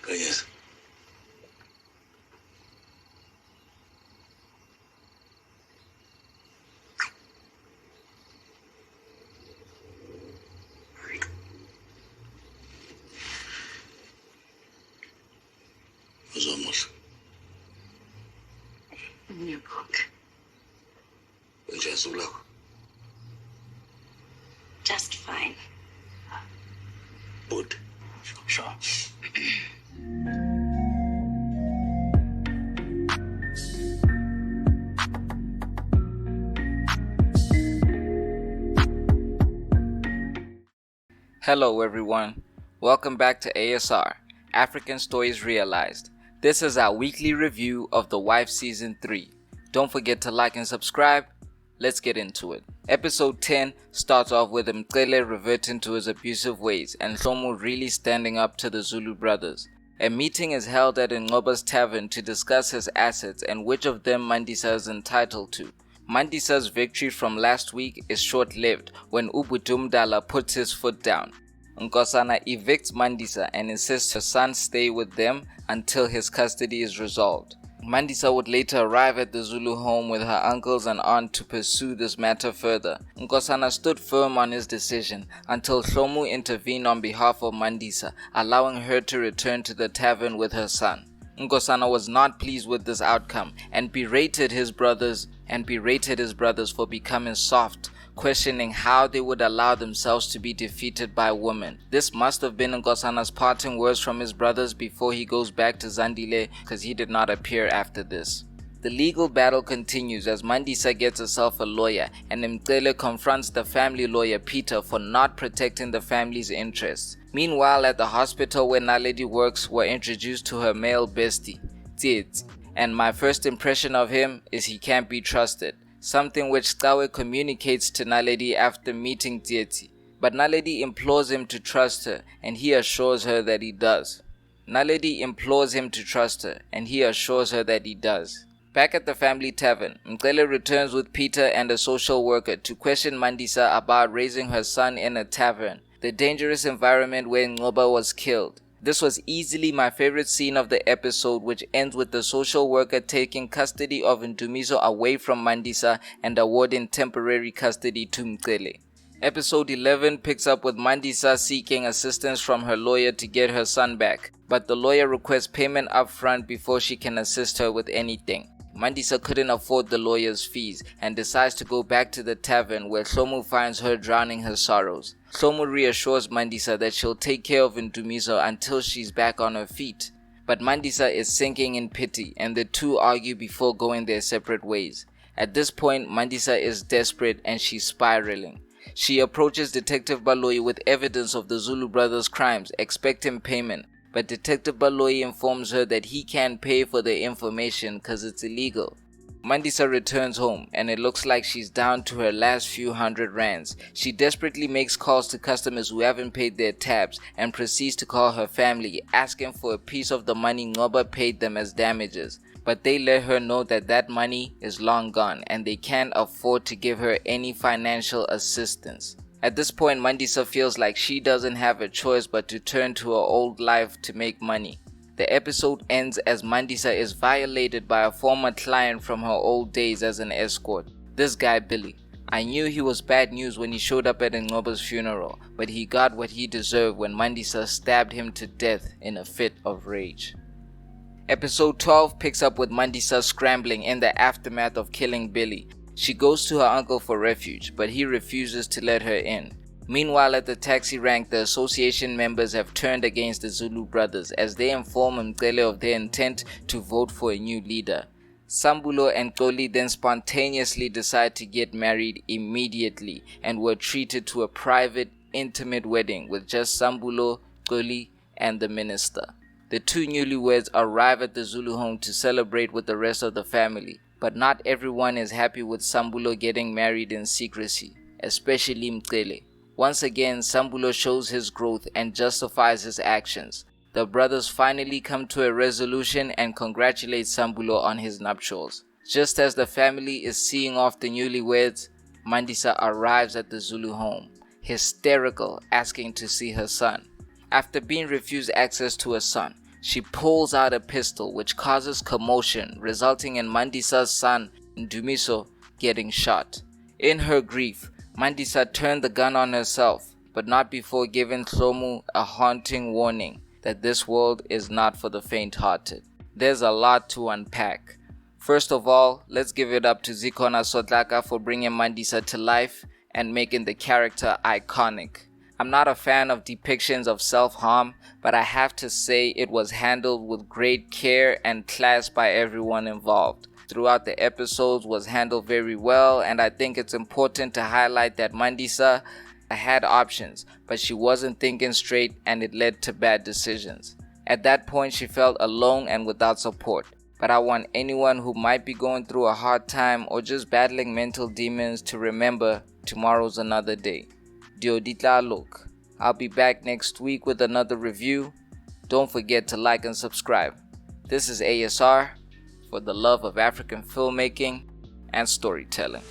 Yes. Almost. New book. Just fine. Good. Sure. Hello everyone, welcome back to ASR, African Stories Realized. This is our weekly review of The Wife Season 3. Don't forget to like and subscribe. Let's get into it. Episode 10 starts off with Mcele reverting to his abusive ways and hlomu really standing up to the Zulu brothers. A meeting is held at Ngoba's tavern to discuss his assets and which of them Mandisa is entitled to. Mandisa's victory from last week is short-lived when Ubudumdala puts his foot down. Nkosana evicts Mandisa and insists her son stay with them until his custody is resolved. Mandisa would later arrive at the Zulu home with her uncles and aunt to pursue this matter further. Nkosana stood firm on his decision until hlomu intervened on behalf of Mandisa, allowing her to return to the tavern with her son. Nkosana was not pleased with this outcome and berated his brothers for becoming soft, questioning how they would allow themselves to be defeated by women. This must have been Nkosana's parting words from his brothers before he goes back to Zandile, because he did not appear after this. The legal battle continues as Mandisa gets herself a lawyer and Mcele confronts the family lawyer Peter for not protecting the family's interests. Meanwhile, at the hospital where Naledi works, we're introduced to her male bestie, Tsietsi, and my first impression of him is he can't be trusted, something which Cawe communicates to Naledi after meeting Tsietsi. But Naledi implores him to trust her and he assures her that he does. Back at the family tavern, Mcele returns with Peter and a social worker to question Mandisa about raising her son in a tavern, the dangerous environment where Ngoba was killed. This was easily my favorite scene of the episode, which ends with the social worker taking custody of Ndumiso away from Mandisa and awarding temporary custody to Mcele. Episode 11 picks up with Mandisa seeking assistance from her lawyer to get her son back, but the lawyer requests payment up front before she can assist her with anything. Mandisa couldn't afford the lawyer's fees and decides to go back to the tavern where hlomu finds her drowning her sorrows. Hlomu reassures Mandisa that she'll take care of Ndumiso until she's back on her feet. But Mandisa is sinking in pity and the two argue before going their separate ways. At this point, Mandisa is desperate and she's spiraling. She approaches Detective Baloyi with evidence of the Zulu brothers' crimes, expecting payment. But Detective Baloyi informs her that he can't pay for the information because it's illegal. Mandisa returns home and it looks like she's down to her last few hundred rands. She desperately makes calls to customers who haven't paid their tabs and proceeds to call her family, asking for a piece of the money Ngoba paid them as damages. But they let her know that that money is long gone and they can't afford to give her any financial assistance. At this point, Mandisa feels like she doesn't have a choice but to turn to her old life to make money. The episode ends as Mandisa is violated by a former client from her old days as an escort. This guy Billy. I knew he was bad news when he showed up at Ngoba's funeral, but he got what he deserved when Mandisa stabbed him to death in a fit of rage. Episode 12 picks up with Mandisa scrambling in the aftermath of killing Billy. She goes to her uncle for refuge, but he refuses to let her in. Meanwhile, at the taxi rank, the association members have turned against the Zulu brothers as they inform Mcele of their intent to vote for a new leader. Sambulo and Xoli then spontaneously decide to get married immediately and were treated to a private, intimate wedding with just Sambulo, Xoli, and the minister. The two newlyweds arrive at the Zulu home to celebrate with the rest of the family. But not everyone is happy with Sambulo getting married in secrecy, especially Mcele. Once again, Sambulo shows his growth and justifies his actions. The brothers finally come to a resolution and congratulate Sambulo on his nuptials. Just as the family is seeing off the newlyweds, Mandisa arrives at the Zulu home, hysterical, asking to see her son. After being refused access to her son, She pulls out a pistol which causes commotion, resulting in Mandisa's son, Ndumiso, getting shot. In her grief, Mandisa turned the gun on herself, but not before giving Hlomu a haunting warning that this world is not for the faint-hearted. There's a lot to unpack. First of all, let's give it up to Zikhona Sotlaka for bringing Mandisa to life and making the character iconic. I'm not a fan of depictions of self-harm, but I have to say it was handled with great care and class by everyone involved. Throughout the episodes was handled very well, and I think it's important to highlight that Mandisa had options, but she wasn't thinking straight and it led to bad decisions. At that point she felt alone and without support. But I want anyone who might be going through a hard time or just battling mental demons to remember tomorrow's another day. Dioditla look. I'll be back next week with another review. Don't forget to like and subscribe. This is ASR for the love of African filmmaking and storytelling.